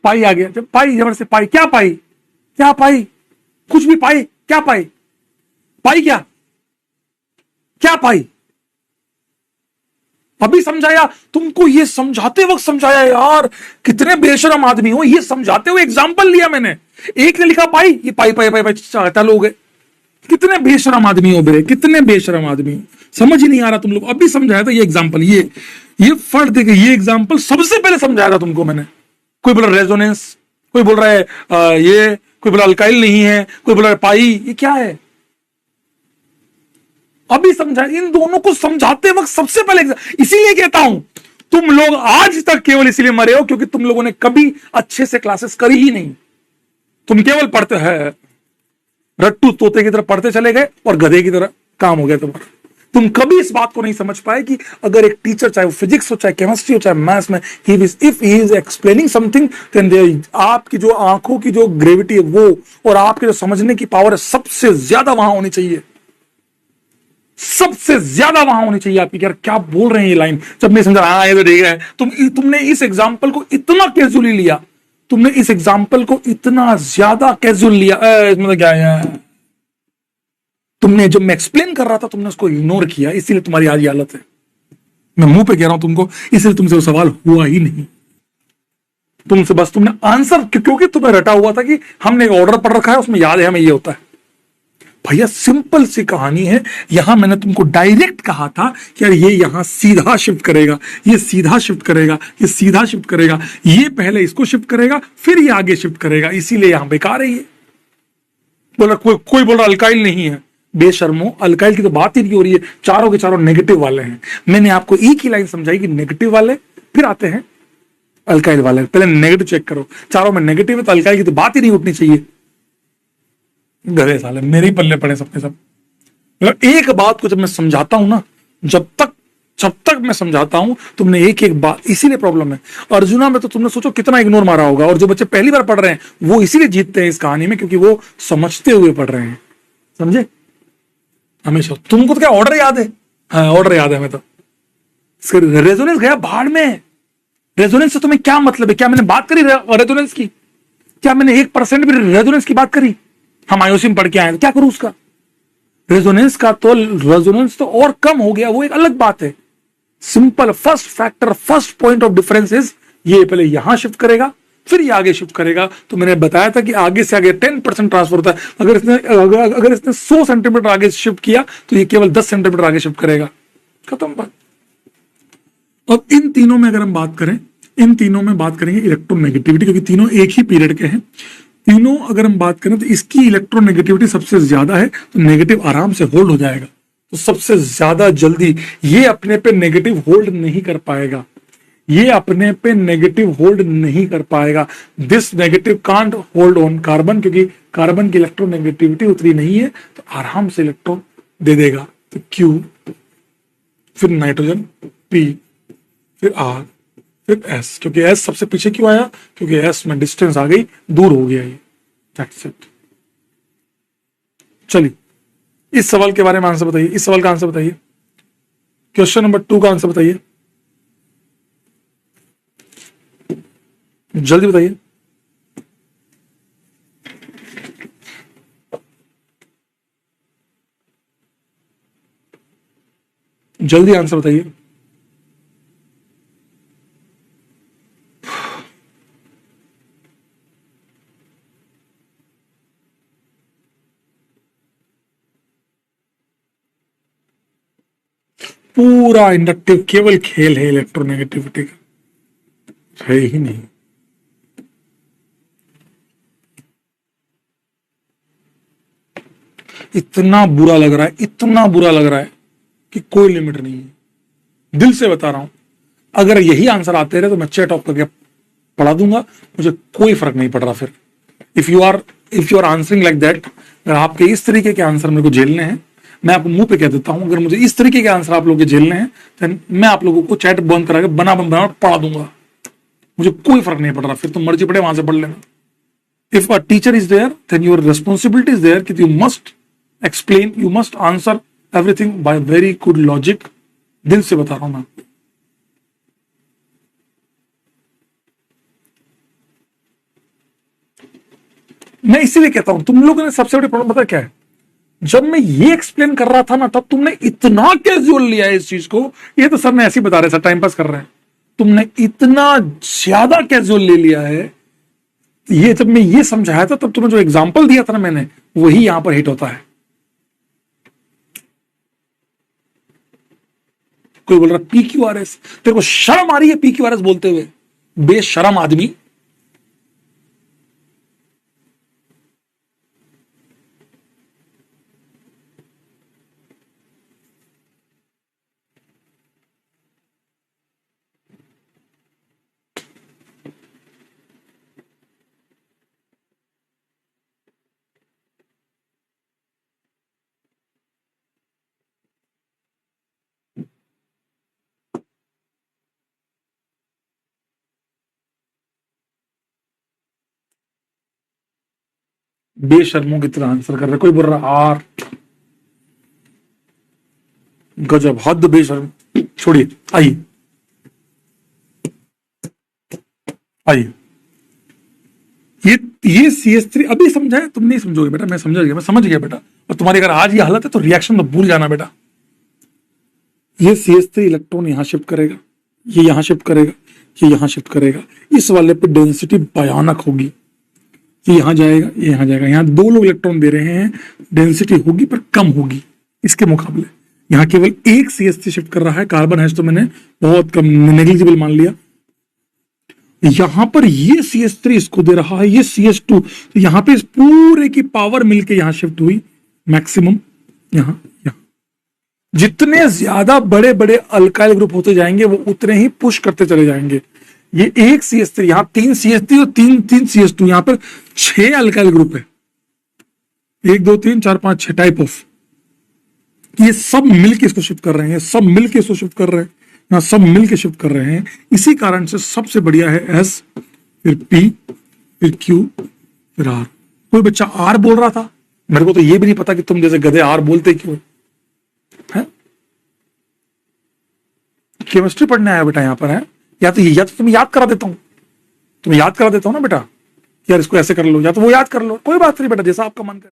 पाई आ गया, जब पाई जबर से पाई, क्या पाई, क्या पाई, कुछ भी पाई, क्या पाई, पाई क्या, क्या पाई, अभी समझाया तुमको, ये समझाते वक्त समझाया यार, कितने बेशरम आदमी हो, ये समझाते हुए एग्जाम्पल लिया मैंने, एक ने लिखा पाई, ये पाई पाई पाई पाई चाहता लोग, कितने बेशरम आदमी हो बे, कितने बेशरम आदमी हो, समझ ही नहीं आ रहा तुम लोग, अभी समझाया था ये एग्जाम्पल, ये फर्क देखे, ये एग्जाम्पल सबसे पहले समझाया था तुमको मैंने। कोई बोल रहा रेजोनेंस, कोई बोल रहा है ये, कोई बोला अल्काइल नहीं है, कोई बोल रहा है पाई, ये क्या है, अभी समझा, इन दोनों को समझाते वक्त सबसे पहले, इसीलिए कहता हूं तुम लोग आज तक केवल इसीलिए मरे हो क्योंकि तुम लोगों ने कभी अच्छे से क्लासेस करी ही नहीं, तुम केवल पढ़ते हैं, रट्टू तोते की तरह पढ़ते चले गए और गधे की तरह काम हो गया तुम्हारा। तुम कभी इस बात को नहीं समझ पाए कि अगर एक टीचर, चाहे वो फिजिक्स हो, चाहे केमिस्ट्री हो, चाहे मैथ्स में, if he is explaining something, then आपकी जो आंखों की जो ग्रेविटी है वो, और आपके जो समझने की पावर है, सबसे ज्यादा वहां होनी चाहिए, सबसे ज्यादा वहां होनी चाहिए आपकी। यार क्या बोल रहे हैं ये लाइन, जब मैं समझा हाँ ये तो ठीक है, तुमने इस एग्जाम्पल को इतना कैजुअली लिया, तुमने इस एग्जाम्पल को इतना ज्यादा कैजुअल लिया, मतलब क्या है, तुमने जब मैं एक्सप्लेन कर रहा था तुमने उसको इग्नोर किया, इसीलिए तुम्हारी आज ये हालत है। मैं मुंह पे कह रहा हूं तुमको, इसलिए तुमसे वो सवाल हुआ ही नहीं, तुमसे बस तुमने आंसर, क्योंकि तुम्हें रटा हुआ था कि हमने एक ऑर्डर पढ़ रखा है, उसमें याद है हमें ये होता है। भैया सिंपल सी कहानी है, यहां मैंने तुमको डायरेक्ट कहा था कि यार ये यहां सीधा शिफ्ट करेगा, ये सीधा शिफ्ट करेगा, ये सीधा शिफ्ट करेगा, ये पहले इसको शिफ्ट करेगा फिर ये आगे शिफ्ट करेगा, इसीलिए यहां बेकार है ये। बोला कोई बोल रहा अल्काइल नहीं है, बेशर्मो, अल्काइल की तो बात ही नहीं हो रही है, चारों के चारों नेगेटिव वाले हैं। मैंने आपको एक ही लाइन समझाई कि नेगेटिव वाले, फिर आते हैं अल्काइल वाले, पहले नेगेटिव चेक करो, चारों में नेगेटिव है तो अल्काइल की तो बात ही नहीं उठनी चाहिए। गधे साले मेरे ही पल्ले पड़े सबके सब। मतलब एक बात को जब मैं समझाता हूं ना, जब तक मैं समझाता हूं, तुमने एक एक बात, इसीलिए प्रॉब्लम है। अर्जुना में तो तुमने सोचो कितना इग्नोर मारा होगा, और जो बच्चे पहली बार पढ़ रहे हैं वो इसीलिए जीतते हैं इस कहानी में, क्योंकि वो समझते हुए पढ़ रहे हैं, समझे। हमेशा तुमको तो क्या ऑर्डर याद है, हाँ ऑर्डर याद है हमें तो। रेजोनेंस गया भाड़ में, रेजोनेंस से तुम्हें क्या मतलब है, क्या मैंने बात करी रेजोनेंस की, क्या मैंने 1% भी रेजोनेंस की बात करी, हम आईओसी में पढ़ के आए, क्या करूं उसका, रेजोनेंस का तो, रेजोनेंस तो और कम हो गया, वो एक अलग बात है। Simple first factor, first point of difference is, ये पहले यहां शिफ्ट करेगा फिर ये आगे शिफ्ट करेगा। तो मैंने बताया था कि आगे से आगे 10% ट्रांसफर होता है, अगर इसने 100 सेंटीमीटर आगे शिफ्ट किया तो ये केवल 10 सेंटीमीटर आगे शिफ्ट करेगा, खत्म बात। अब इन तीनों में अगर हम बात करें, इन तीनों में बात करेंगे इलेक्ट्रोनेगेटिविटी, क्योंकि तीनों एक ही पीरियड के हैं, तीनों अगर हम बात करें तो इसकी इलेक्ट्रोनेगेटिविटी सबसे ज्यादा है, तो नेगेटिव आराम से होल्ड हो जाएगा। तो सबसे ज्यादा जल्दी ये अपने पे नेगेटिव होल्ड नहीं कर पाएगा, ये अपने पे नेगेटिव होल्ड नहीं कर पाएगा। This negative can't hold on carbon, क्योंकि कार्बन की इलेक्ट्रोनेगेटिविटी उतनी नहीं है, तो आराम से इलेक्ट्रॉन दे देगा। तो Q, फिर नाइट्रोजन P, फिर R, फिर S, क्योंकि S सबसे पीछे क्यों आया, क्योंकि S में डिस्टेंस आ गई, दूर हो गया ये, दैट्स इट। चलिए इस सवाल के बारे में आंसर बताइए, इस सवाल का आंसर बताइए, क्वेश्चन नंबर 2 का आंसर बताइए, जल्दी बताइए। जल्दी आंसर बताइए। पूरा इंडक्टिव केवल खेल है इलेक्ट्रोनेगेटिविटी का, है ही नहीं। इतना बुरा लग रहा है, इतना बुरा लग रहा है कि कोई लिमिट नहीं है, दिल से बता रहा हूं। अगर यही आंसर आते रहे तो मैं चैट ऑफ करके पढ़ा दूंगा, मुझे कोई फर्क नहीं पड़ रहा फिर। If you are answering like that, अगर आपके इस तरीके के आंसर मेरे को झेलने हैं, मैं आपको मुंह पे कह देता हूं, अगर मुझे इस तरीके के आंसर आप लोगों के झेलने हैं तो मैं आप लोगों को चैट बंद करा के बना पढ़ा दूंगा, मुझे कोई फर्क नहीं पड़ रहा, फिर तुम मर्जी पड़े वहां से पढ़ लेना। If a teacher is there then your responsibility is there कि you must explain, you must answer everything by very good logic, दिल से बता रहा हूं मैं। मैं इसीलिए कहता हूं तुम लोगों ने सबसे बड़ी प्रॉब्लम पता क्या है, जब मैं ये एक्सप्लेन कर रहा था ना तब तुमने इतना कैजुअल लिया है इस चीज को, ये तो सर ने ऐसे ही बता रहे सर टाइम पास कर रहे हैं, तुमने इतना ज्यादा कैजुअल ले लिया है। ये जब मैं ये समझाया था तब तुमने जो एग्जांपल दिया था ना मैंने, वही यहां पर हिट होता है। कोई बोल रहा PQRS, तेरे को शर्म आ रही है PQRS बोलते हुए, बेशरम आदमी। बेशर्मों की तरह आंसर कर रहे, कोई बोल रहा आर, गजब, हद बेशर्म। छोड़िए, आइए आइए, ये CS3 अभी समझा है, तुम नहीं समझोगे बेटा, मैं समझ गया, मैं समझ गया बेटा। और तुम्हारी अगर आज ये हालत है तो रिएक्शन तो भूल जाना बेटा। ये CS3 इलेक्ट्रॉन यहां शिफ्ट करेगा, ये यहां शिफ्ट करेगा, ये यहां शिफ्ट करेगा, इस वाले पे डेंसिटी भयानक होगी, ये यहां जाएगा, ये यहां जाएगा, यहां दो लोग इलेक्ट्रॉन दे रहे हैं, डेंसिटी होगी पर कम होगी इसके मुकाबले। यहां केवल एक CS3 शिफ्ट कर रहा है, कार्बन है तो मैंने बहुत कम नेग्लिजिबल मान लिया। यहां पर ये CS3 इसको दे रहा है, ये CS2, तो यहां पे इस पूरे की पावर मिलके यहां शिफ्ट हुई मैक्सिमम, यहां यहां। जितने ज्यादा बड़े बड़े अल्काइल ग्रुप होते जाएंगे वो उतने ही पुश करते चले जाएंगे। ये एक CS3, यहां 3 CS3 और 3 CS2, यहां पर 6 अल्काइल ग्रुप है, 1 2 3 4 5 6 टाइप ऑफ। ये सब मिलके इसको शिफ्ट कर रहे हैं, सब मिलके इसको शिफ्ट कर रहे हैं, यहां सब मिलके शिफ्ट कर रहे हैं। इसी कारण से सबसे बढ़िया है S, फिर P, फिर Q, फिर R। कोई बच्चा R बोल रहा था, मेरे को तो ये भी नहीं पता कि तुम जैसे गधे R बोलते क्यों है। केमिस्ट्री पढ़ने आया बेटा यहां पर है, या तो तुम्हें याद करा देता हूं, तुम्हें याद करा देता हूं ना बेटा, यार इसको ऐसे कर लो, या तो वो याद कर लो, कोई बात नहीं बेटा, जैसा आपका मन करे।